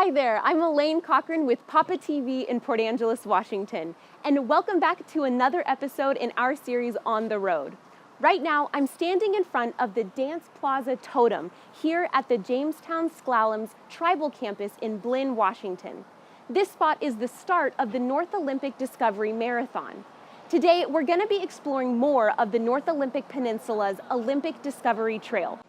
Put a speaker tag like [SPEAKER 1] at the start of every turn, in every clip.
[SPEAKER 1] Hi there, I'm Elaine Cochran with Papa TV in Port Angeles, Washington, and welcome back to another episode in our series On the Road. Right now, I'm standing in front of the Dance Plaza Totem here at the Jamestown SKlallam's tribal campus in Blinn, Washington. This spot is the start of the North Olympic Discovery Marathon. Today, we're going to be exploring more of the North Olympic Peninsula's Olympic Discovery Trail.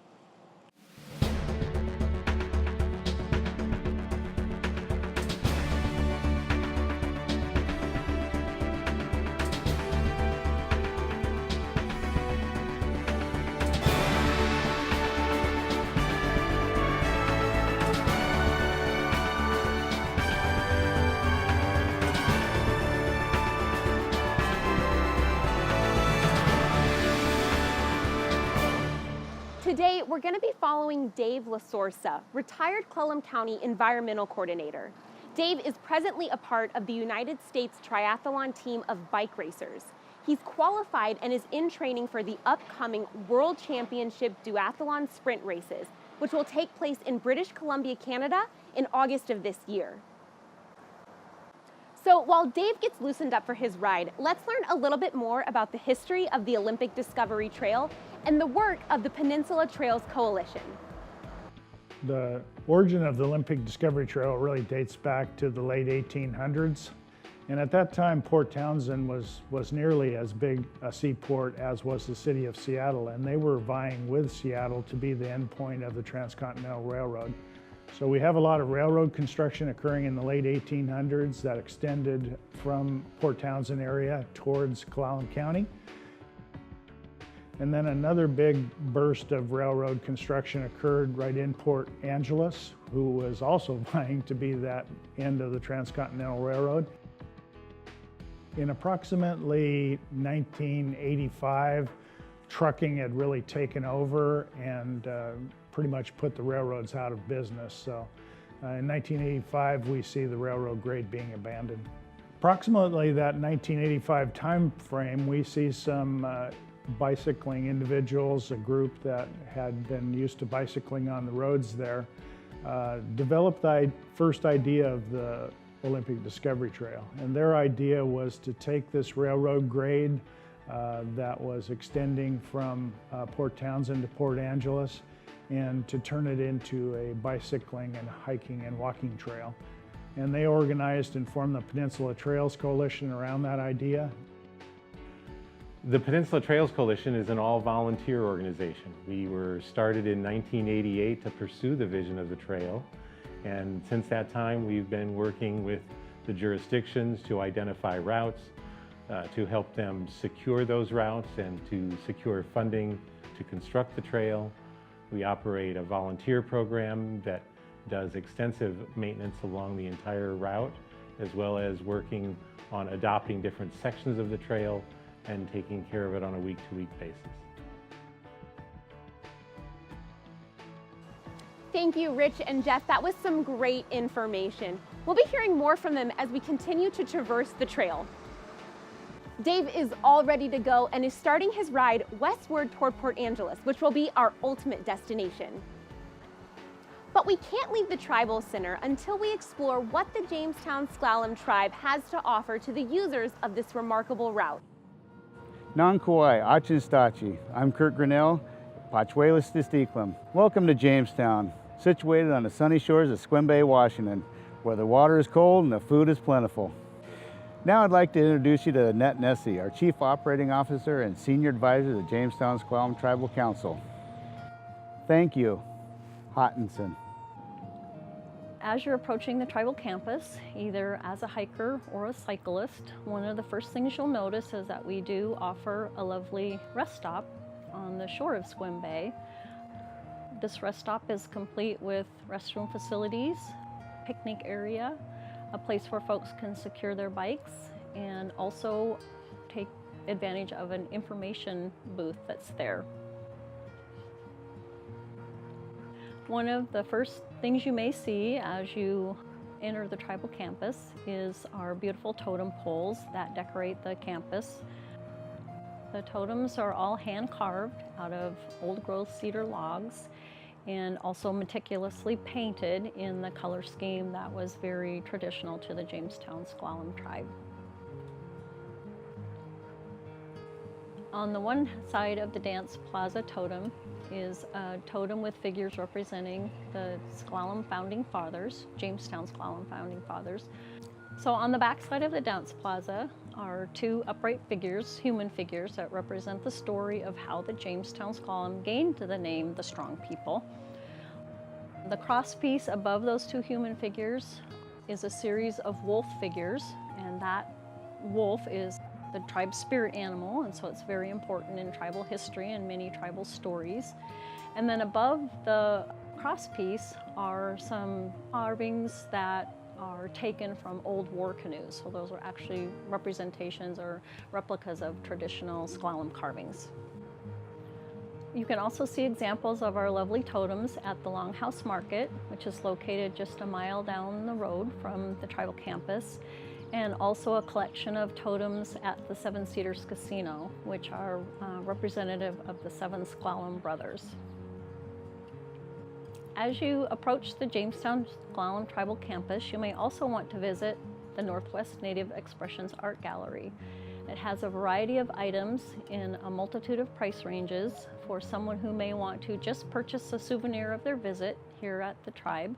[SPEAKER 1] Today, we're going to be following Dave LaSorsa, retired Clallam County Environmental Coordinator. Dave is presently a part of the United States Triathlon team of bike racers. He's qualified and is in training for the upcoming World Championship Duathlon Sprint races, which will take place in British Columbia, Canada in August of this year. So while Dave gets loosened up for his ride, let's learn a little bit more about the history of the Olympic Discovery Trail and the work of the Peninsula Trails Coalition.
[SPEAKER 2] The origin of the Olympic Discovery Trail really dates back to the late 1800s. And at that time, Port Townsend was nearly as big a seaport as was the city of Seattle, and they were vying with Seattle to be the endpoint of the Transcontinental Railroad. So we have a lot of railroad construction occurring in the late 1800s that extended from Port Townsend area towards Clallam County. And then another big burst of railroad construction occurred right in Port Angeles, who was also vying to be that end of the Transcontinental Railroad. In approximately 1985, trucking had really taken over and pretty much put the railroads out of business. So in 1985, we see the railroad grade being abandoned. Approximately that 1985 time frame, we see some bicycling individuals, a group that had been used to bicycling on the roads there, developed the first idea of the Olympic Discovery Trail. And their idea was to take this railroad grade that was extending from Port Townsend to Port Angeles and to turn it into a bicycling and hiking and walking trail. And they organized and formed the Peninsula Trails Coalition around that idea.
[SPEAKER 3] The Peninsula Trails Coalition is an all-volunteer organization. We were started in 1988 to pursue the vision of the trail. And since that time, we've been working with the jurisdictions to identify routes, to help them secure those routes and to secure funding to construct the trail. We operate a volunteer program that does extensive maintenance along the entire route, as well as working on adopting different sections of the trail and taking care of it on a week-to-week basis.
[SPEAKER 1] Thank you, Rich and Jeff. That was some great information. We'll be hearing more from them as we continue to traverse the trail. Dave is all ready to go and is starting his ride westward toward Port Angeles, which will be our ultimate destination. But we can't leave the tribal center until we explore what the Jamestown SKlallam tribe has to offer to the users of this remarkable route.
[SPEAKER 4] Nankuai, Achinstachi. I'm Kurt Grinnell, Pachuelas de Sequim. Welcome to Jamestown, situated on the sunny shores of Sequim Bay, Washington, where the water is cold and the food is plentiful. Now I'd like to introduce you to Annette Nessie, our Chief Operating Officer and Senior Advisor to the Jamestown SKlallam Tribal Council. Thank you, Hottinson.
[SPEAKER 5] As you're approaching the tribal campus, either as a hiker or a cyclist, one of the first things you'll notice is that we do offer a lovely rest stop on the shore of Sequim Bay. This rest stop is complete with restroom facilities, picnic area, a place where folks can secure their bikes, and also take advantage of an information booth that's there. One of the first things you may see as you enter the tribal campus is our beautiful totem poles that decorate the campus. The totems are all hand carved out of old growth cedar logs, and also meticulously painted in the color scheme that was very traditional to the Jamestown Sclallam tribe. On the one side of the dance plaza totem is a totem with figures representing the Sclallam founding fathers, Jamestown Sclallam founding fathers. So on the back side of the dance plaza are two upright figures, human figures, that represent the story of how the Jamestown Sclallam gained the name the Strong People. The cross piece above those two human figures is a series of wolf figures, and that wolf is the tribe's spirit animal, and so it's very important in tribal history and many tribal stories. And then above the cross piece are some carvings that are taken from old war canoes. So those are actually representations or replicas of traditional Sclallam carvings. You can also see examples of our lovely totems at the Longhouse Market, which is located just a mile down the road from the tribal campus, and also a collection of totems at the Seven Cedars Casino, which are representative of the seven Sclallam brothers. As you approach the Jamestown Sclallam Tribal Campus, you may also want to visit the Northwest Native Expressions Art Gallery. It has a variety of items in a multitude of price ranges for someone who may want to just purchase a souvenir of their visit here at the tribe,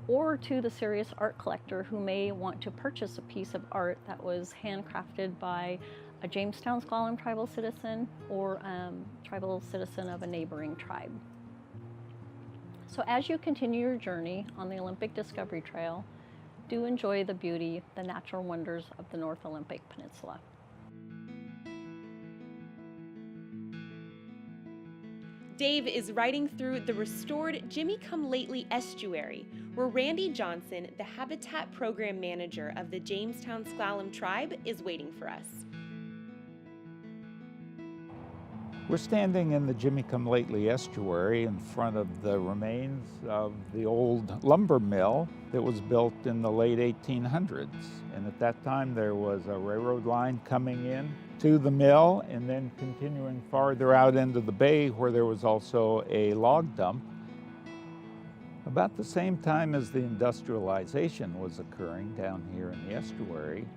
[SPEAKER 5] or to the serious art collector who may want to purchase a piece of art that was handcrafted by a Jamestown Sclallam tribal citizen or a tribal citizen of a neighboring tribe. So as you continue your journey on the Olympic Discovery Trail, do enjoy the beauty, the natural wonders of the North Olympic Peninsula.
[SPEAKER 1] Dave is riding through the restored Jimmy Come Lately Estuary, where Randy Johnson, the Habitat Program Manager of the Jamestown Sclallam Tribe, is waiting for us.
[SPEAKER 6] We're standing in the Jimmy Come Lately Estuary in front of the remains of the old lumber mill that was built in the late 1800s. And at that time there was a railroad line coming in to the mill and then continuing farther out into the bay where there was also a log dump. About the same time as the industrialization was occurring down here in the estuary,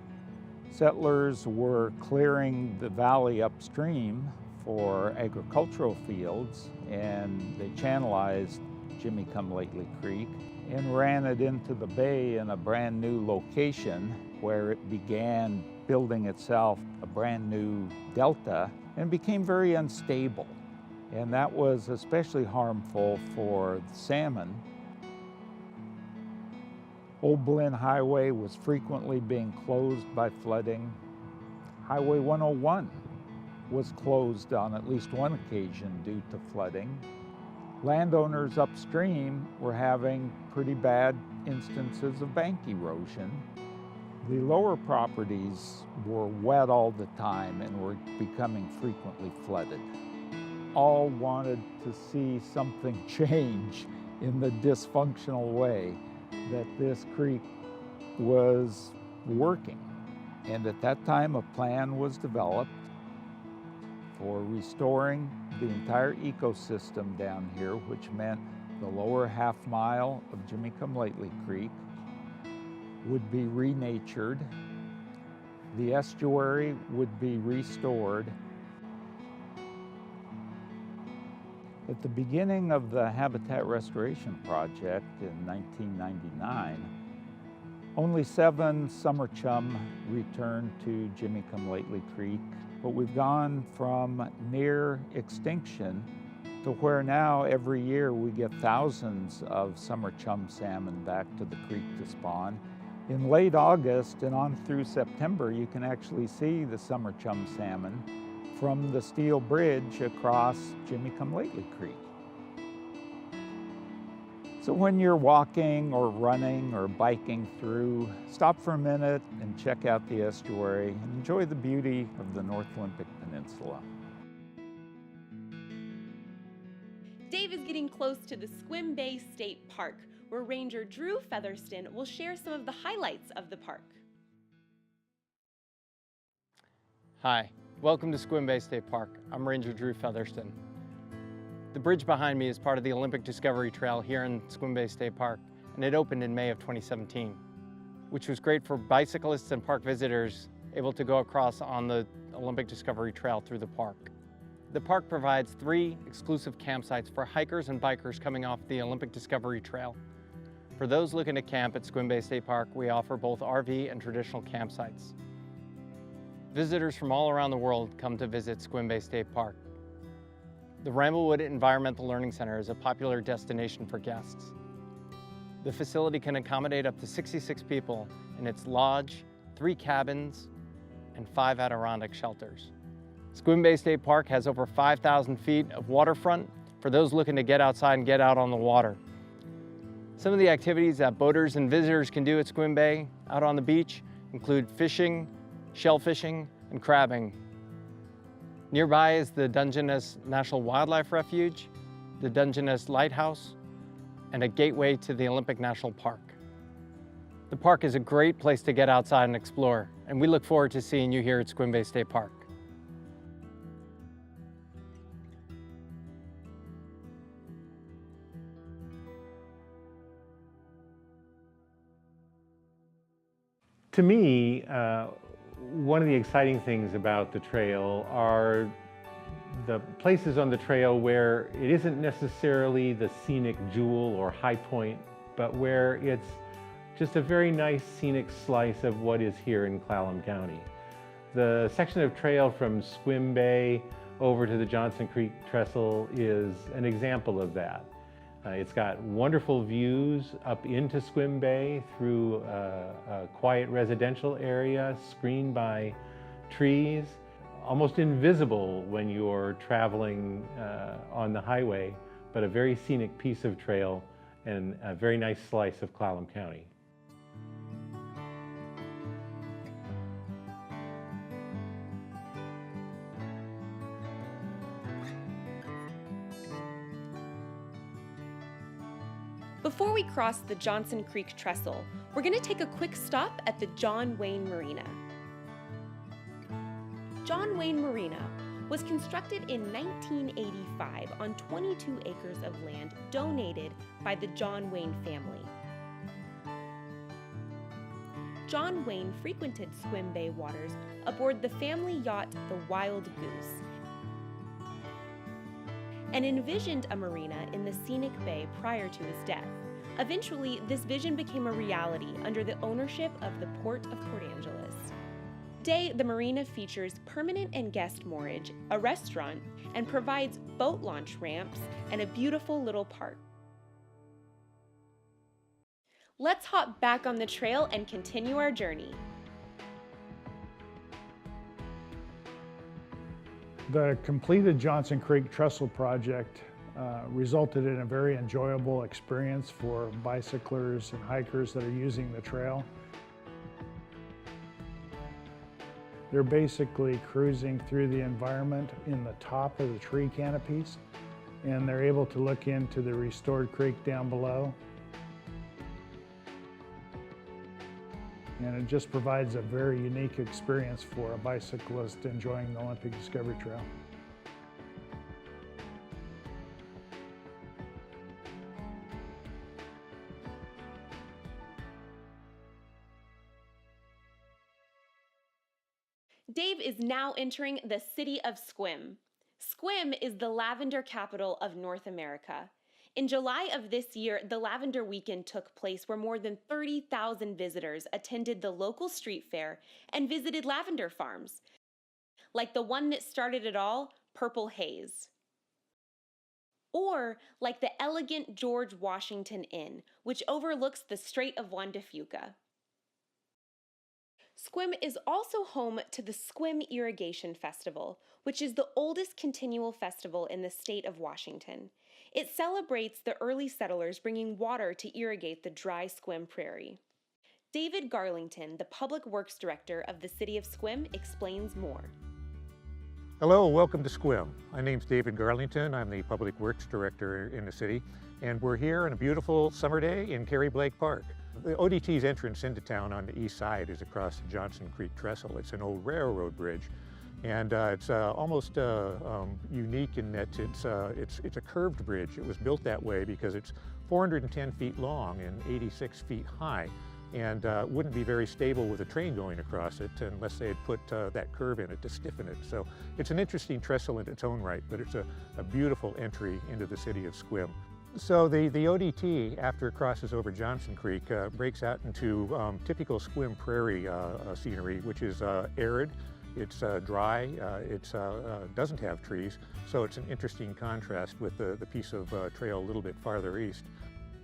[SPEAKER 6] settlers were clearing the valley upstream for agricultural fields, and they channelized Jimmy Come Lately Creek and ran it into the bay in a brand new location where it began building itself a brand new delta and became very unstable. And that was especially harmful for the salmon. Old Blinn Highway was frequently being closed by flooding. Highway 101 was closed on at least one occasion due to flooding. Landowners upstream were having pretty bad instances of bank erosion. The lower properties were wet all the time and were becoming frequently flooded. All wanted to see something change in the dysfunctional way that this creek was working. And at that time, a plan was developed for restoring the entire ecosystem down here, which meant the lower half mile of Jimmy Come Lately Creek would be renatured, the estuary would be restored. At the beginning of the Habitat Restoration Project in 1999, only 7 summer chum returned to Jimmy Come Lately Creek, but we've gone from near extinction to where now every year we get thousands of summer chum salmon back to the creek to spawn. In late August and on through September, you can actually see the summer chum salmon from the steel bridge across Jimmy Come Lately Creek. So when you're walking or running or biking through, stop for a minute and check out the estuary and enjoy the beauty of the North Olympic Peninsula.
[SPEAKER 1] Dave is getting close to the Sequim Bay State Park, where Ranger Drew Featherston will share some of the highlights of the park.
[SPEAKER 7] Hi, welcome to Sequim Bay State Park. I'm Ranger Drew Featherston. The bridge behind me is part of the Olympic Discovery Trail here in Sequim Bay State Park, and it opened in May of 2017, which was great for bicyclists and park visitors able to go across on the Olympic Discovery Trail through the park. The park provides 3 exclusive campsites for hikers and bikers coming off the Olympic Discovery Trail. For those looking to camp at Sequim Bay State Park, we offer both RV and traditional campsites. Visitors from all around the world come to visit Sequim Bay State Park. The Ramblewood Environmental Learning Center is a popular destination for guests. The facility can accommodate up to 66 people in its lodge, 3 cabins, and 5 Adirondack shelters. Sequim Bay State Park has over 5,000 feet of waterfront for those looking to get outside and get out on the water. Some of the activities that boaters and visitors can do at Sequim Bay out on the beach include fishing, shellfishing, and crabbing. Nearby is the Dungeness National Wildlife Refuge, the Dungeness Lighthouse, and a gateway to the Olympic National Park. The park is a great place to get outside and explore, and we look forward to seeing you here at Sequim Bay State Park.
[SPEAKER 3] To me, one of the exciting things about the trail are the places on the trail where it isn't necessarily the scenic jewel or high point, but where it's just a very nice scenic slice of what is here in Clallam County. The section of trail from Sequim Bay over to the Johnson Creek Trestle is an example of that. It's got wonderful views up into Sequim Bay through a quiet residential area screened by trees, almost invisible when you're traveling on the highway, but a very scenic piece of trail and a very nice slice of Clallam County.
[SPEAKER 1] Before we cross the Johnson Creek Trestle, we're going to take a quick stop at the John Wayne Marina. John Wayne Marina was constructed in 1985 on 22 acres of land donated by the John Wayne family. John Wayne frequented Sequim Bay waters aboard the family yacht the Wild Goose and envisioned a marina in the scenic bay prior to his death. Eventually, this vision became a reality under the ownership of the Port of Port Angeles. Today, the marina features permanent and guest moorage, a restaurant, and provides boat launch ramps and a beautiful little park. Let's hop back on the trail and continue our journey.
[SPEAKER 2] The completed Johnson Creek Trestle project resulted in a very enjoyable experience for bicyclers and hikers that are using the trail. They're basically cruising through the environment in the top of the tree canopies, and they're able to look into the restored creek down below. And it just provides a very unique experience for a bicyclist enjoying the Olympic Discovery Trail.
[SPEAKER 1] Dave is now entering the city of Sequim. Sequim is the lavender capital of North America. In July of this year, the Lavender Weekend took place where more than 30,000 visitors attended the local street fair and visited lavender farms, like the one that started it all, Purple Haze. Or like the elegant George Washington Inn, which overlooks the Strait of Juan de Fuca. Sequim is also home to the Sequim Irrigation Festival, which is the oldest continual festival in the state of Washington. It celebrates the early settlers bringing water to irrigate the dry Sequim prairie. David Garlington, the Public Works Director of the City of Sequim, explains more.
[SPEAKER 8] Hello, welcome to Sequim. My name's David Garlington. I'm the Public Works Director in the city, and we're here on a beautiful summer day in Carrie Blake Park. The ODT's entrance into town on the east side is across the Johnson Creek Trestle. It's an old railroad bridge And it's almost unique in that it's a curved bridge. It was built that way because it's 410 feet long and 86 feet high, and wouldn't be very stable with a train going across it unless they had put that curve in it to stiffen it. So it's an interesting trestle in its own right, but it's a beautiful entry into the city of Sequim. So the ODT, after it crosses over Johnson Creek, breaks out into typical Sequim prairie scenery, which is arid, it's dry, it doesn't have trees, so it's an interesting contrast with the piece of trail a little bit farther east.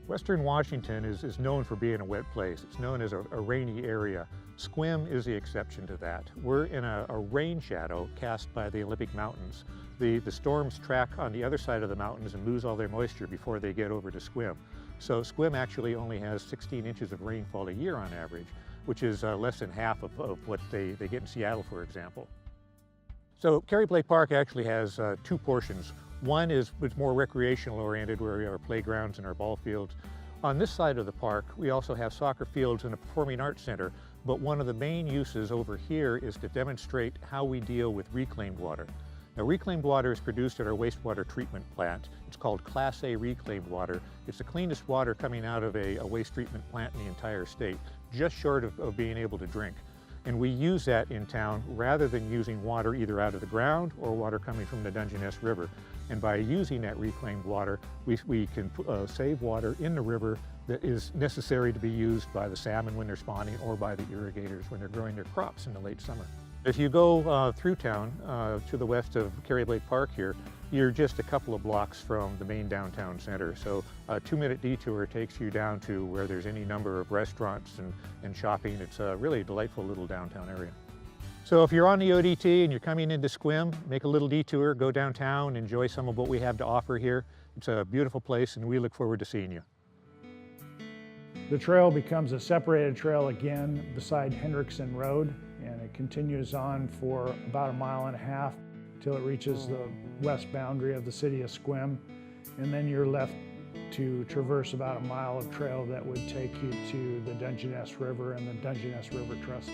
[SPEAKER 8] Western Washington is known for being a wet place. It's known as a rainy area. Sequim is the exception to that. We're in a rain shadow cast by the Olympic Mountains. The storms track on the other side of the mountains and lose all their moisture before they get over to Sequim. So Sequim actually only has 16 inches of rainfall a year on average, which is less than half of what they get in Seattle, for example. So Carey Blake Park actually has two portions. One is more recreational oriented, where we have our playgrounds and our ball fields. On this side of the park, we also have soccer fields and a performing arts center, but one of the main uses over here is to demonstrate how we deal with reclaimed water. Now, reclaimed water is produced at our wastewater treatment plant. It's called Class A reclaimed water. It's the cleanest water coming out of a waste treatment plant in the entire state, just short of being able to drink. And we use that in town rather than using water either out of the ground or water coming from the Dungeness River. And by using that reclaimed water, we can save water in the river that is necessary to be used by the salmon when they're spawning or by the irrigators when they're growing their crops in the late summer. If you go through town to the west of Carey Blake Park here, you're just a couple of blocks from the main downtown center. So a 2-minute detour takes you down to where there's any number of restaurants and shopping. It's a really delightful little downtown area. So if you're on the ODT and you're coming into Sequim, make a little detour, go downtown, enjoy some of what we have to offer here. It's a beautiful place and we look forward to seeing you.
[SPEAKER 2] The trail becomes a separated trail again beside Hendrickson Road, and it continues on for about 1.5 miles till it reaches the west boundary of the city of Sequim, and then you're left to traverse about 1 mile of trail that would take you to the Dungeness River and the Dungeness River Trestle.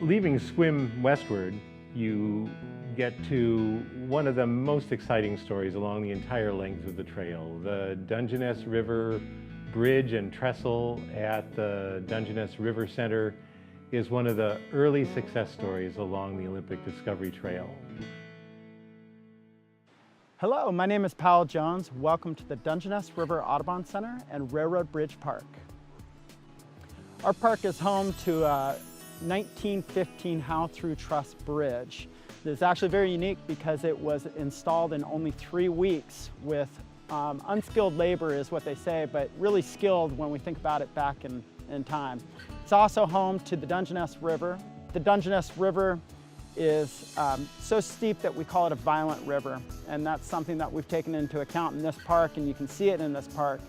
[SPEAKER 3] Leaving Sequim westward, you get to one of the most exciting stories along the entire length of the trail. The Dungeness River Bridge and Trestle at the Dungeness River Center is one of the early success stories along the Olympic Discovery Trail.
[SPEAKER 9] Hello, my name is Powell Jones. Welcome to the Dungeness River Audubon Center and Railroad Bridge Park. Our park is home to a 1915 How-Through Truss Bridge. It's actually very unique because it was installed in only 3 weeks with unskilled labor is what they say, but really skilled when we think about it back in time. It's also home to the Dungeness River. The Dungeness River is so steep that we call it a violent river, and that's something that we've taken into account in this park, and you can see it in this park.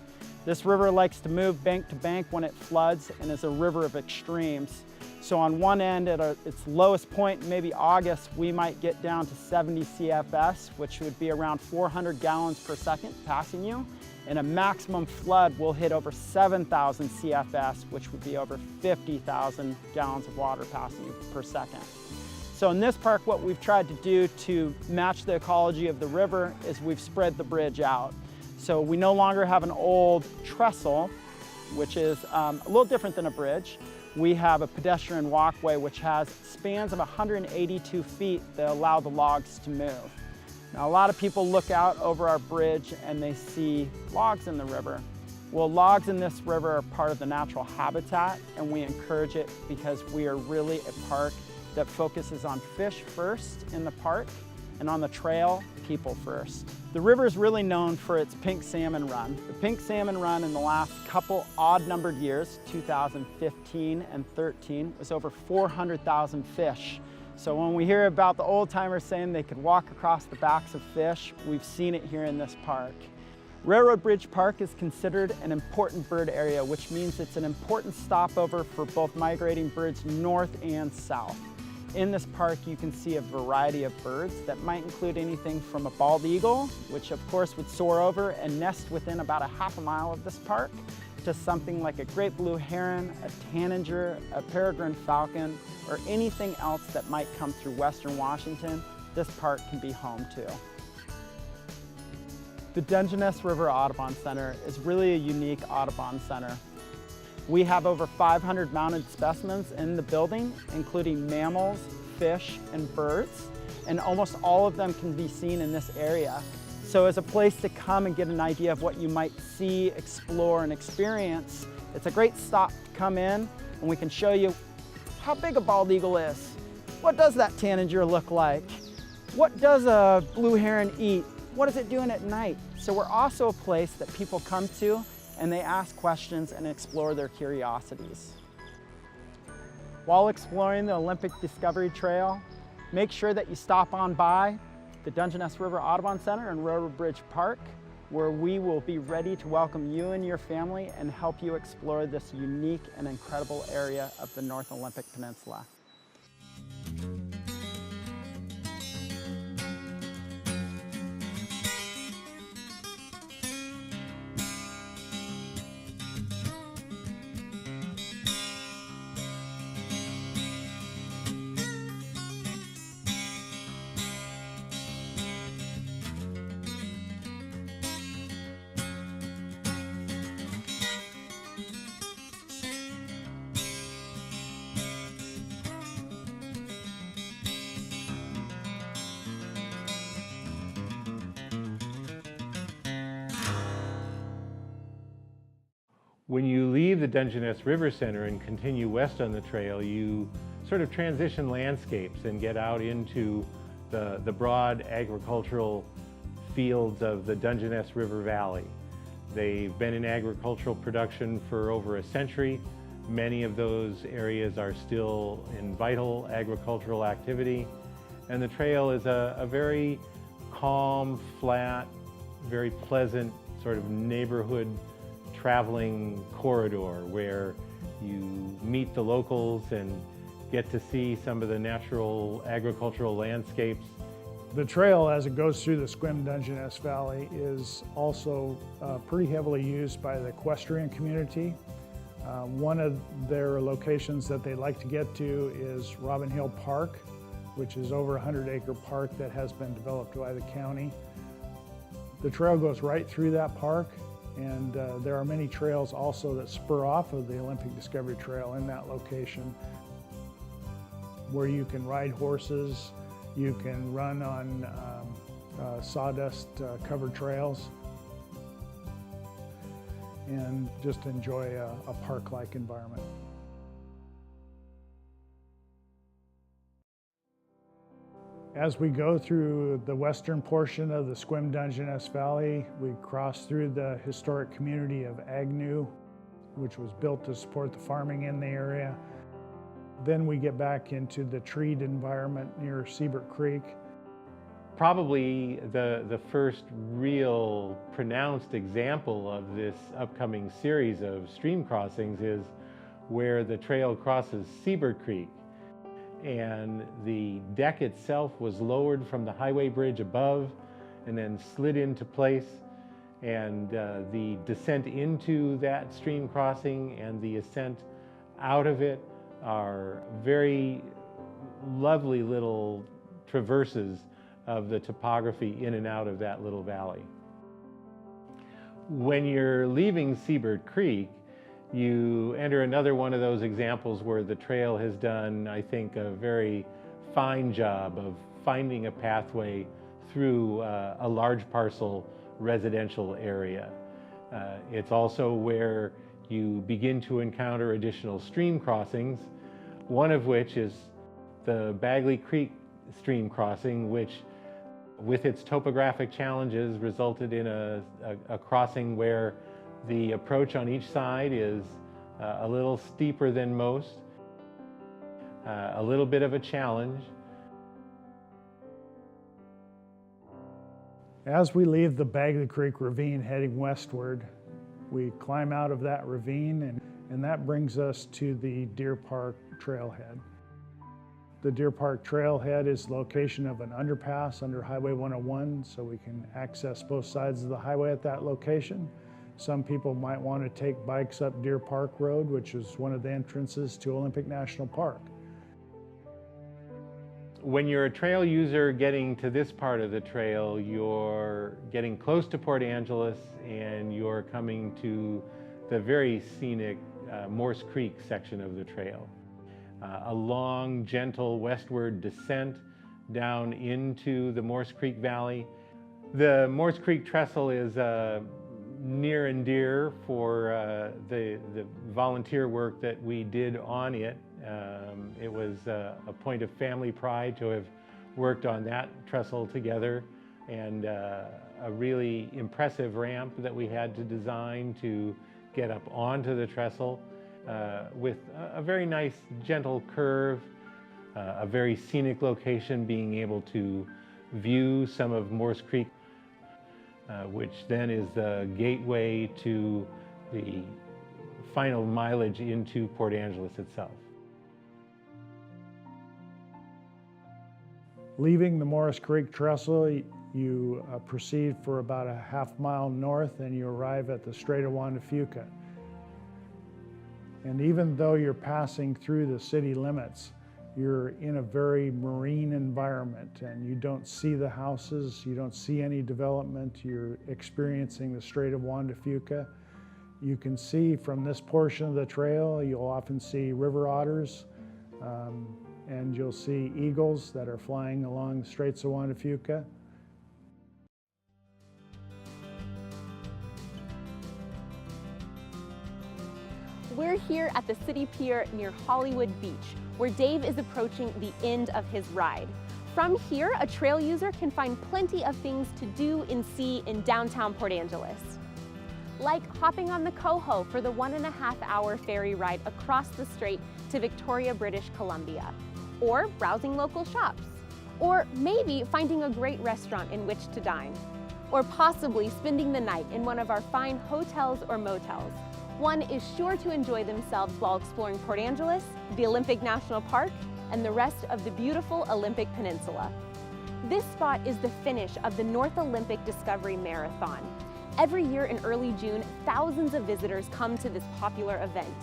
[SPEAKER 9] This river likes to move bank to bank when it floods and is a river of extremes. So on one end, at its lowest point, maybe August, we might get down to 70 CFS, which would be around 400 gallons per second passing you. And a maximum flood will hit over 7,000 CFS, which would be over 50,000 gallons of water passing you per second. So in this park, what we've tried to do to match the ecology of the river is we've spread the bridge out. So we no longer have an old trestle, which is a little different than a bridge. We have a pedestrian walkway which has spans of 182 feet that allow the logs to move. Now, a lot of people look out over our bridge and they see logs in the river. Well, logs in this river are part of the natural habitat, and we encourage it because we are really a park that focuses on fish first in the park, and on the trail, people first. The river is really known for its pink salmon run. The pink salmon run in the last couple odd-numbered years, 2015 and 13, was over 400,000 fish. So when we hear about the old-timers saying they could walk across the backs of fish, we've seen it here in this park. Railroad Bridge Park is considered an important bird area, which means it's an important stopover for both migrating birds north and south. In this park, you can see a variety of birds that might include anything from a bald eagle, which of course would soar over and nest within about 1/2 mile of this park, to something like a great blue heron, a tanager, a peregrine falcon, or anything else that might come through Western Washington, this park can be home to. The Dungeness River Audubon Center is really a unique Audubon center. We have over 500 mounted specimens in the building, including mammals, fish, and birds, and almost all of them can be seen in this area. So as a place to come and get an idea of what you might see, explore, and experience, it's a great stop to come in, and we can show you how big a bald eagle is. What does that tanager look like? What does a blue heron eat? What is it doing at night? So we're also a place that people come to and they ask questions and explore their curiosities. While exploring the Olympic Discovery Trail, make sure that you stop on by the Dungeness River Audubon Center and Railroad Bridge Park, where we will be ready to welcome you and your family and help you explore this unique and incredible area of the North Olympic Peninsula.
[SPEAKER 3] When you leave the Dungeness River Center and continue west on the trail, you sort of transition landscapes and get out into the broad agricultural fields of the Dungeness River Valley. They've been in agricultural production for over a century. Many of those areas are still in vital agricultural activity, and the trail is a very calm, flat, very pleasant sort of neighborhood traveling corridor where you meet the locals and get to see some of the natural agricultural landscapes.
[SPEAKER 2] The trail, as it goes through the Sequim Dungeness Valley, is also pretty heavily used by the equestrian community. One of their locations that they like to get to is Robin Hill Park, which is over a 100-acre park that has been developed by the county. The trail goes right through that park, and there are many trails also that spur off of the Olympic Discovery Trail in that location, where you can ride horses, you can run on sawdust covered trails, and just enjoy a park-like environment. As we go through the western portion of the Sequim Dungeness Valley, we cross through the historic community of Agnew, which was built to support the farming in the area. Then we get back into the treed environment near Siebert Creek.
[SPEAKER 3] Probably the first real pronounced example of this upcoming series of stream crossings is where the trail crosses Siebert Creek. And the deck itself was lowered from the highway bridge above and then slid into place. And the descent into that stream crossing and the ascent out of it are very lovely little traverses of the topography in and out of that little valley. When you're leaving Siebert Creek, you enter another one of those examples where the trail has done, I think, a very fine job of finding a pathway through a large parcel residential area. It's also where you begin to encounter additional stream crossings, one of which is the Bagley Creek stream crossing, which with its topographic challenges resulted in a crossing where the approach on each side is a little steeper than most, a little bit of a challenge.
[SPEAKER 2] As we leave the Bagley Creek ravine heading westward, we climb out of that ravine and that brings us to the Deer Park Trailhead. The Deer Park Trailhead is the location of an underpass under Highway 101, so we can access both sides of the highway at that location. Some people might want to take bikes up Deer Park Road, which is one of the entrances to Olympic National Park.
[SPEAKER 3] When you're a trail user getting to this part of the trail, you're getting close to Port Angeles and you're coming to the very scenic Morse Creek section of the trail. A long, gentle westward descent down into the Morse Creek Valley. The Morse Creek Trestle is near and dear for the volunteer work that we did on it. It was a point of family pride to have worked on that trestle together, and a really impressive ramp that we had to design to get up onto the trestle with a very nice gentle curve, a very scenic location, being able to view some of Morse Creek, which then is the gateway to the final mileage into Port Angeles itself.
[SPEAKER 2] Leaving the Morse Creek Trestle, you proceed for about a half-mile north and you arrive at the Strait of Juan de Fuca. And even though you're passing through the city limits, you're in a very marine environment and you don't see the houses, you don't see any development, you're experiencing the Strait of Juan de Fuca. You can see from this portion of the trail, you'll often see river otters, and you'll see eagles that are flying along the Straits of Juan de Fuca.
[SPEAKER 1] We're here at the City Pier near Hollywood Beach, where Dave is approaching the end of his ride. From here, a trail user can find plenty of things to do and see in downtown Port Angeles. Like hopping on the Coho for the 1.5-hour ferry ride across the strait to Victoria, British Columbia, or browsing local shops, or maybe finding a great restaurant in which to dine, or possibly spending the night in one of our fine hotels or motels. One is sure to enjoy themselves while exploring Port Angeles, the Olympic National Park, and the rest of the beautiful Olympic Peninsula. This spot is the finish of the North Olympic Discovery Marathon. Every year in early June, thousands of visitors come to this popular event.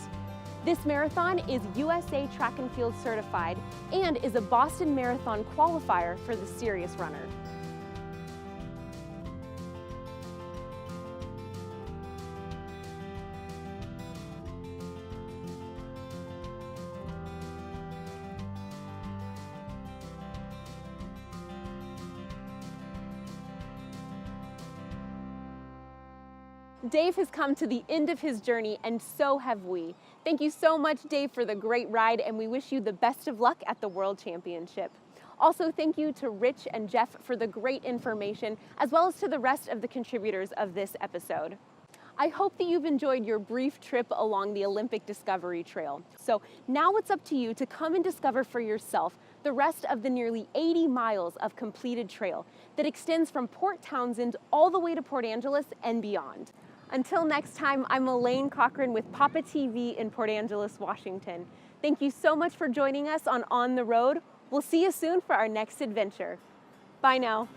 [SPEAKER 1] This marathon is USA Track and Field certified and is a Boston Marathon qualifier for the serious runner. Dave has come to the end of his journey, and so have we. Thank you so much, Dave, for the great ride, and we wish you the best of luck at the World Championship. Also, thank you to Rich and Jeff for the great information, as well as to the rest of the contributors of this episode. I hope that you've enjoyed your brief trip along the Olympic Discovery Trail. So now it's up to you to come and discover for yourself the rest of the nearly 80 miles of completed trail that extends from Port Townsend all the way to Port Angeles and beyond. Until next time, I'm Elaine Cochran with Papa TV in Port Angeles, Washington. Thank you so much for joining us on the Road. We'll see you soon for our next adventure. Bye now.